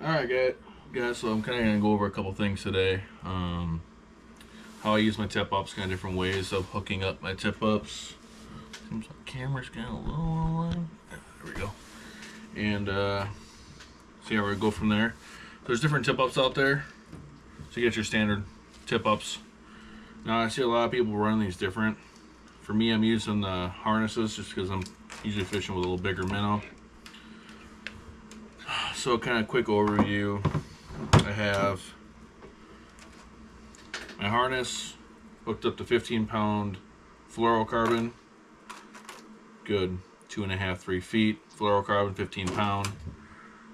Alright guys, so I'm kind of going to go over a couple things today. How I use my tip ups, kind of different ways of hooking up my tip ups. Seems like the camera's getting a little online. There we go. And see how we go from there. There's different tip ups out there. So you get your standard tip ups. Now I see a lot of people running these different. For me, I'm using the harnesses just because I'm usually fishing with a little bigger minnow. So kind of quick overview. I have my harness hooked up to 15-pound fluorocarbon. Good 2.5, 3 feet. Fluorocarbon, 15 pound.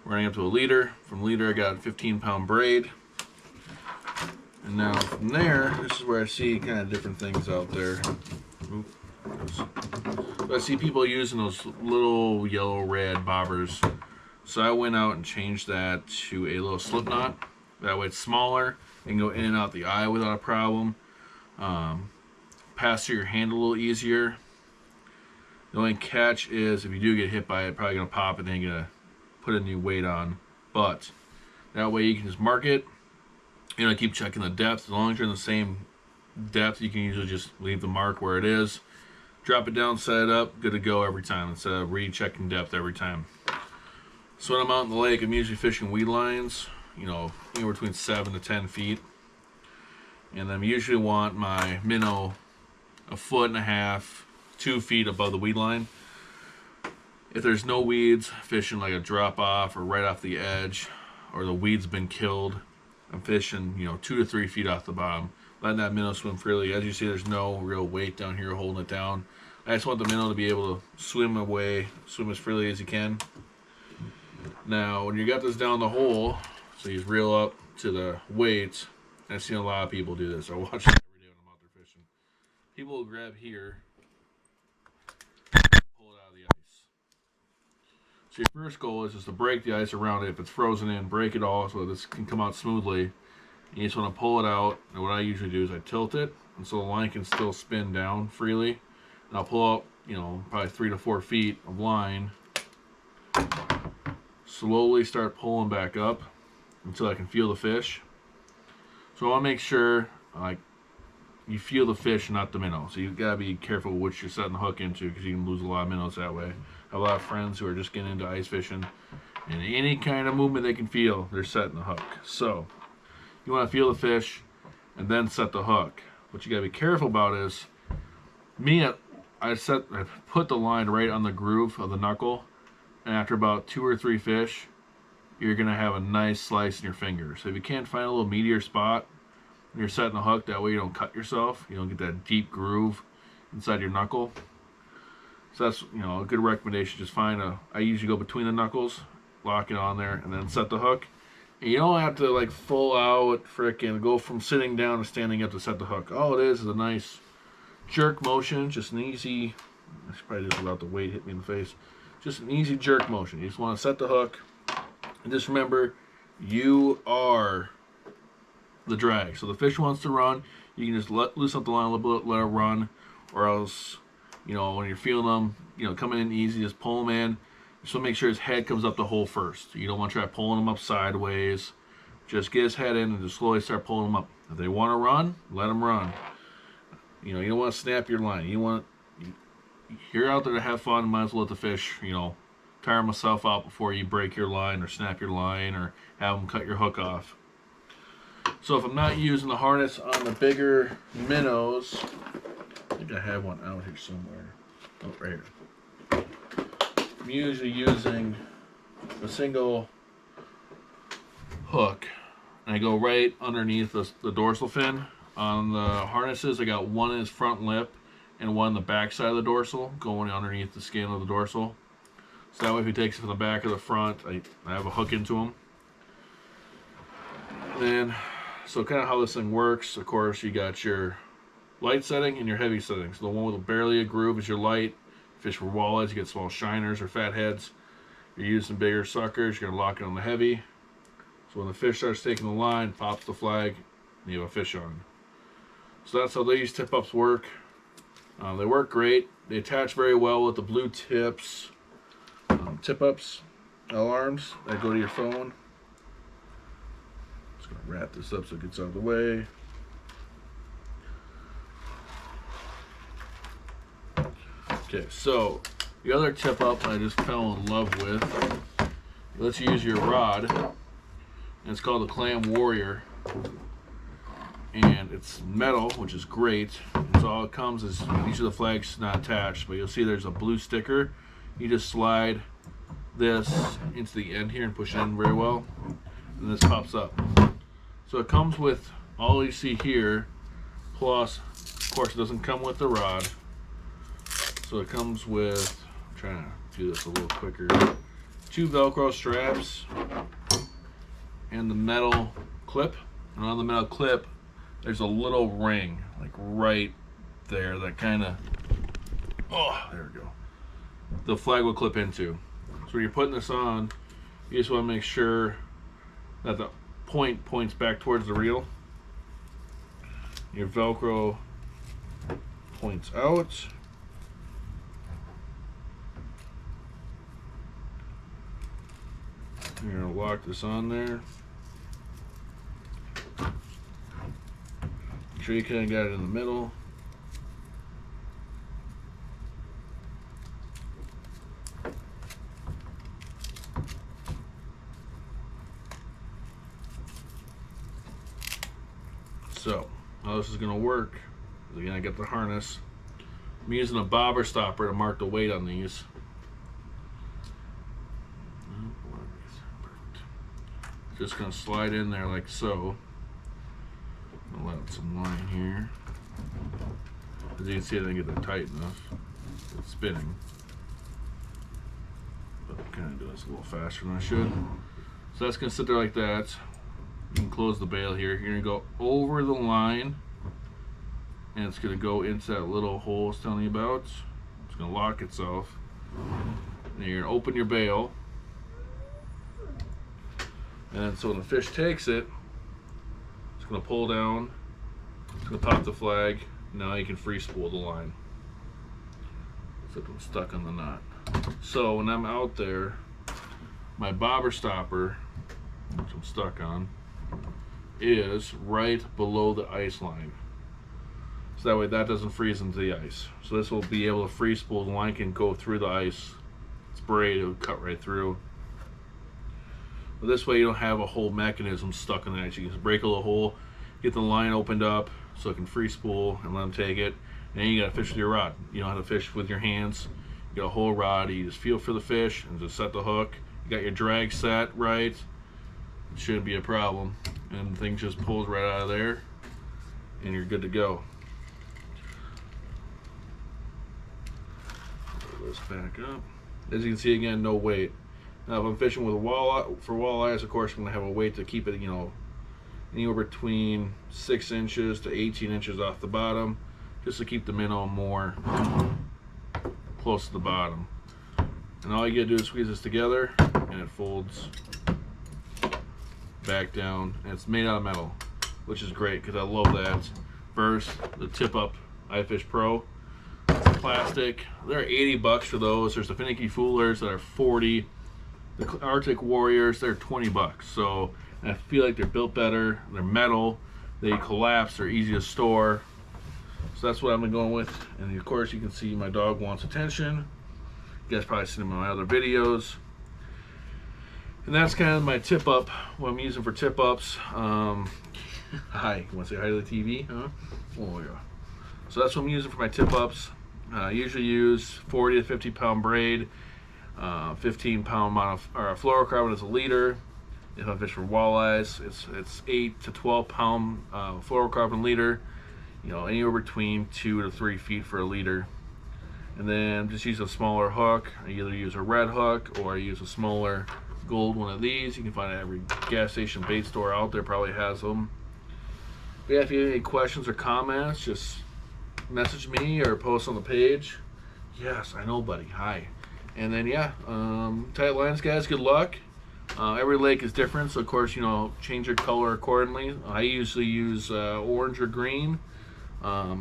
Running up to a leader. From leader, I got a 15-pound braid. And now from there, this is where I see kind of different things out there. So I see people using those little yellow red bobbers. So I went out and changed that to a little slip knot. That way it's smaller and go in and out the eye without a problem. Pass through your hand a little easier. The only catch is if you do get hit by it, probably gonna pop and then you're gonna put a new weight on. But that way you can just mark it. You know, keep checking the depth. As long as you're in the same depth, you can usually just leave the mark where it is. Drop it down, set it up, good to go every time instead of rechecking depth every time. So when I'm out in the lake, I'm usually fishing weed lines, you know, anywhere between 7 to 10 feet. And I usually want my minnow 1.5 feet, 2 feet above the weed line. If there's no weeds, fishing like a drop off or right off the edge, or the weed's been killed, I'm fishing, 2 to 3 feet off the bottom, letting that minnow swim freely. As you see, there's no real weight down here holding it down. I just want the minnow to be able to swim as freely as you can. Now, when you got this down the hole, so you reel up to the weights, and I've seen a lot of people do this. I watch it every day when I'm out there fishing. People will grab here, pull it out of the ice. So your first goal is just to break the ice around it. If it's frozen in, break it all so this can come out smoothly. You just want to pull it out, and what I usually do is I tilt it, and so the line can still spin down freely. And I'll pull out, probably 3 to 4 feet of line. Slowly start pulling back up until I can feel the fish. So I want to make sure you feel the fish, not the minnow. So you gotta be careful which you're setting the hook into because you can lose a lot of minnows that way. I have a lot of friends who are just getting into ice fishing, and any kind of movement they can feel, they're setting the hook. So you want to feel the fish and then set the hook. What you gotta be careful about is I put the line right on the groove of the knuckle. And after about 2 or 3 fish, you're going to have a nice slice in your finger. So if you can't find a little meatier spot when you're setting the hook, that way you don't cut yourself. You don't get that deep groove inside your knuckle. So that's, a good recommendation. Just I usually go between the knuckles, lock it on there, and then set the hook. And you don't have to full out go from sitting down to standing up to set the hook. All it is a nice jerk motion, just an easy, I should probably just without the weight hit me in the face. Just an easy jerk motion. You just want to set the hook. And just remember, you are the drag. So the fish wants to run, you can just loosen up the line a little bit, let it run. Or else, when you're feeling them, coming in easy, just pull them in. So make sure his head comes up the hole first. You don't want to try pulling him up sideways. Just get his head in and just slowly start pulling him up. If they want to run, let them run. You don't want to snap your line. You're out there to have fun, might as well let the fish, tire myself out before you break your line or snap your line or have them cut your hook off. So if I'm not using the harness on the bigger minnows, I think I have one out here somewhere. Oh, right here. I'm usually using a single hook, and I go right underneath the dorsal fin. On the harnesses, I got one in his front lip and one on the back side of the dorsal, going underneath the skin of the dorsal. So that way if he takes it from the back or the front, I have a hook into him. Then, so kind of how this thing works, of course, you got your light setting and your heavy setting. So the one with barely a groove is your light. Fish for walleyes, you get small shiners or fat heads. You're using bigger suckers, you're going to lock it on the heavy. So when the fish starts taking the line, pops the flag, and you have a fish on. So that's how these tip-ups work. They work great. They attach very well with the blue tips tip-ups alarms that go to your phone. Just gonna wrap this up so it gets out of the way. Okay, so the other tip up I just fell in love with, it lets you use your rod, and it's called the Clam Warrior, and it's metal, which is great. So all it comes is, each of the flags not attached, but you'll see there's a blue sticker. You just slide this into the end here and push it in very well, and this pops up. So it comes with all you see here, plus of course it doesn't come with the rod. So it comes with, I'm trying to do this a little quicker, 2 Velcro straps and the metal clip. And on the metal clip, there's a little ring, like right there, that kind of, oh, there we go. The flag will clip into. So when you're putting this on, you just want to make sure that the point points back towards the reel. Your Velcro points out. You're going to lock this on there. Make sure you kind of got it in the middle. So, how this is going to work is, again, I got the harness. I'm using a bobber stopper to mark the weight on these. Just going to slide in there like so. I'll let out some line here. As you can see, I didn't get that tight enough. It's spinning. But I'm kind of doing this a little faster than I should. So that's going to sit there like that. You can close the bail here. You're going to go over the line, and it's going to go into that little hole I was telling you about. It's going to lock itself. And you're going to open your bail. And then so when the fish takes it, it's going to pull down, it's going to pop the flag. Now you can free spool the line. Except I'm stuck on the knot. So when I'm out there, my bobber stopper, which I'm stuck on, is right below the ice line. So that way that doesn't freeze into the ice. So this will be able to free spool. The line can go through the ice. It's braided, it'll cut right through. But this way you don't have a whole mechanism stuck in the ice. You can just break a little hole, get the line opened up so it can free spool and let them take it. And then you gotta fish with your rod. You don't have to fish with your hands. You got a whole rod, you just feel for the fish and just set the hook. You got your drag set right. It shouldn't be a problem. And the thing just pulls right out of there and you're good to go. Pull this back up. As you can see, again, no weight. Now if I'm fishing with a walleye, for walleyes, of course I'm gonna have a weight to keep it, you know, anywhere between 6 inches to 18 inches off the bottom, just to keep the minnow more close to the bottom. And all you gotta do is squeeze this together and it folds back down, and it's made out of metal, which is great because I love that. First, the Tip Up iFish Pro. It's plastic. They're 80 bucks for those. There's the Finicky Foolers that are 40. The Arctic Warriors, they're 20 bucks. So I feel like they're built better. They're metal. They collapse. They're easy to store. So that's what I've been going with. And of course, you can see my dog wants attention. You guys probably seen them in my other videos. And that's kind of my tip up, what I'm using for tip ups. Hi, you want to say hi to the TV? Huh? Oh yeah. So that's what I'm using for my tip ups. I usually use 40 to 50 pound braid, 15 pound amount of fluorocarbon as a leader. If I fish for walleyes, it's 8 to 12 pound fluorocarbon leader. You know, anywhere between 2 to 3 feet for a leader. And then just use a smaller hook. I either use a red hook or I use a smaller gold one of these. You can find at every gas station bait store out there probably has them. But yeah, if you have any questions or comments, just message me or post on the page. Yes, I know, buddy. Hi. And then yeah, tight lines, guys. Good luck. Every lake is different, so of course, you know, change your color accordingly. I usually use orange or green. But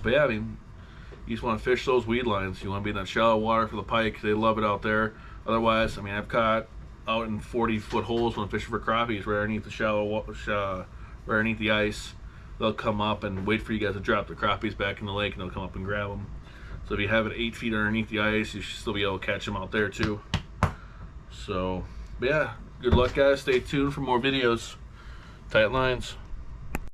yeah, I mean, you just want to fish those weed lines. You want to be in that shallow water for the pike. They love it out there. Otherwise, I mean, I've caught out in 40-foot holes when I'm fishing for crappies, right underneath the right underneath the ice. They'll come up and wait for you guys to drop the crappies back in the lake, and they'll come up and grab them. So if you have it 8 feet underneath the ice, you should still be able to catch them out there too. So, but yeah, good luck guys. Stay tuned for more videos. Tight lines.